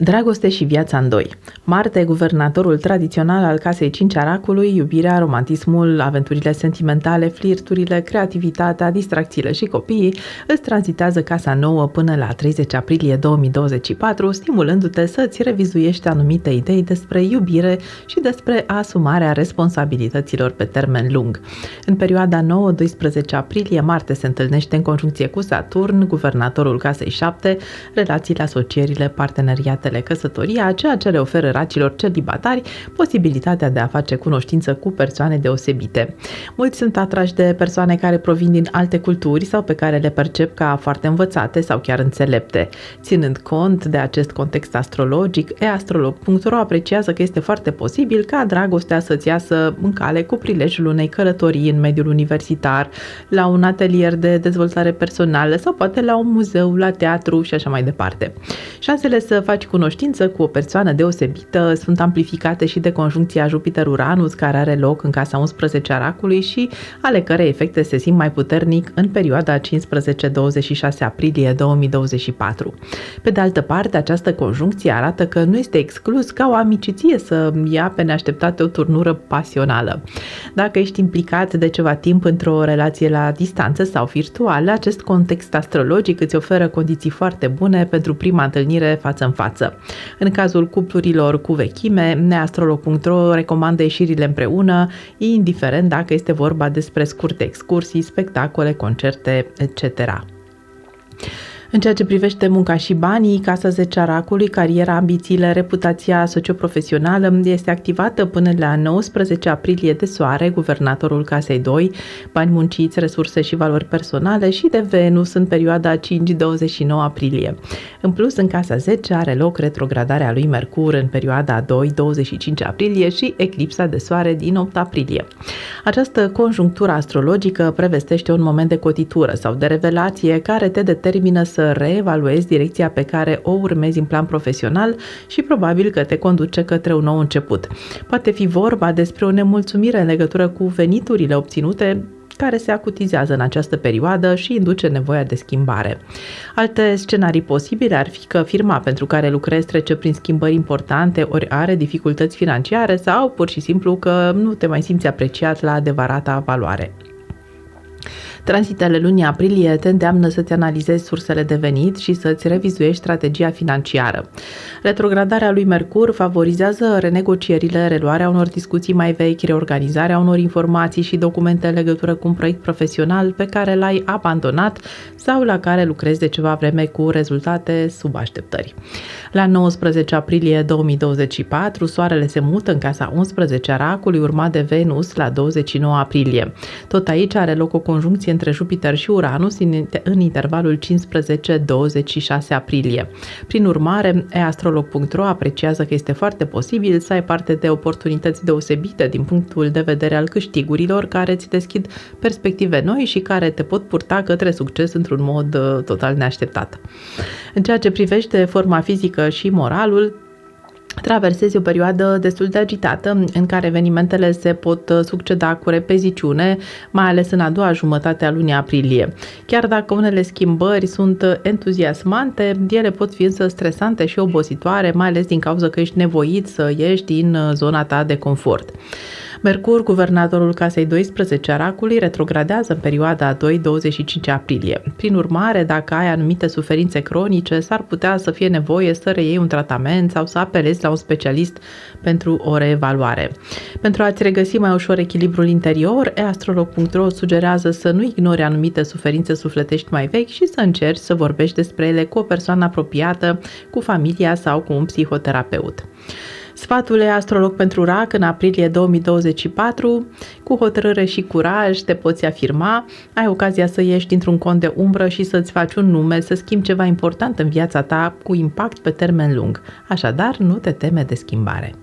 Dragoste și viața în doi. Marte, guvernatorul tradițional al casei 5 a racului, iubirea, romantismul, aventurile sentimentale, flirturile, creativitatea, distracțiile și copiii, îți tranzitează casa nouă până la 30 aprilie 2024, stimulându-te să-ți revizuiești anumite idei despre iubire și despre asumarea responsabilităților pe termen lung. În perioada 9-12 aprilie, Marte se întâlnește în conjuncție cu Saturn, guvernatorul casei 7, relațiile, asocierile, parteneriatele, căsătoria, ceea ce le oferă racilor celibatari posibilitatea de a face cunoștință cu persoane deosebite. Mulți sunt atrași de persoane care provin din alte culturi sau pe care le percep ca foarte învățate sau chiar înțelepte. Ținând cont de acest context astrologic, eastrolog.ro apreciază că este foarte posibil ca dragostea să-ți iasă în cale cu prilejul unei călătorii în mediul universitar, la un atelier de dezvoltare personală sau poate la un muzeu, la teatru și așa mai departe. Șansele să faci cunoștință cu o persoană deosebită sunt amplificate și de conjuncția Jupiter-Uranus, care are loc în casa 11 a racului și ale cărei efecte se simt mai puternic în perioada 15-26 aprilie 2024. Pe de altă parte, această conjuncție arată că nu este exclus ca o amiciție să ia pe neașteptate o turnură pasională. Dacă ești implicat de ceva timp într-o relație la distanță sau virtuală, acest context astrologic îți oferă condiții foarte bune pentru prima întâlnire față în față. În cazul cuplurilor cu vechime, neastrolog.ro recomandă ieșirile împreună, indiferent dacă este vorba despre scurte excursii, spectacole, concerte, etc. În ceea ce privește munca și banii, casa 10 a racului, cariera, ambițiile, reputația socioprofesională este activată până la 19 aprilie de Soare, guvernatorul casei 2, bani munciți, resurse și valori personale, și de Venus în perioada 5-29 aprilie. În plus, în casa 10 are loc retrogradarea lui Mercur în perioada 2-25 aprilie și eclipsa de Soare din 8 aprilie. Această conjunctură astrologică prevestește un moment de cotitură sau de revelație care te determină să reevaluezi direcția pe care o urmezi în plan profesional și probabil că te conduce către un nou început. Poate fi vorba despre o nemulțumire în legătură cu veniturile obținute care se acutizează în această perioadă și induce nevoia de schimbare. Alte scenarii posibile ar fi că firma pentru care lucrezi trece prin schimbări importante, ori are dificultăți financiare sau pur și simplu că nu te mai simți apreciat la adevărata valoare. Tranzitele lunii aprilie te îndeamnă să-ți analizezi sursele de venit și să-ți revizuiești strategia financiară. Retrogradarea lui Mercur favorizează renegocierile, reluarea unor discuții mai vechi, reorganizarea unor informații și documente în legătură cu un proiect profesional pe care l-ai abandonat sau la care lucrezi de ceva vreme cu rezultate sub așteptări. La 19 aprilie 2024, Soarele se mută în casa 11 a racului, urmat de Venus la 29 aprilie. Tot aici are loc o conjuncție între Jupiter și Uranus în intervalul 15-26 aprilie. Prin urmare, eastrolog.ro apreciază că este foarte posibil să ai parte de oportunități deosebite din punctul de vedere al câștigurilor, care îți deschid perspective noi și care te pot purta către succes într-un mod total neașteptat. În ceea ce privește forma fizică și moralul, traversezi o perioadă destul de agitată în care evenimentele se pot succeda cu repeziciune, mai ales în a doua jumătate a lunii aprilie. Chiar dacă unele schimbări sunt entuziasmante, ele pot fi însă stresante și obositoare, mai ales din cauza că ești nevoit să ieși din zona ta de confort. Mercur, guvernatorul casei 12 a racului, retrogradează în perioada 2-25 aprilie. Prin urmare, dacă ai anumite suferințe cronice, s-ar putea să fie nevoie să reiei un tratament sau să apelezi la un specialist pentru o reevaluare. Pentru a-ți regăsi mai ușor echilibrul interior, eastrolog.ro sugerează să nu ignori anumite suferințe sufletești mai vechi și să încerci să vorbești despre ele cu o persoană apropiată, cu familia sau cu un psihoterapeut. Sfatul astrolog pentru rac în aprilie 2024, cu hotărâre și curaj te poți afirma, ai ocazia să ieși dintr-un cont de umbră și să-ți faci un nume, să schimbi ceva important în viața ta cu impact pe termen lung. Așadar, nu te teme de schimbare.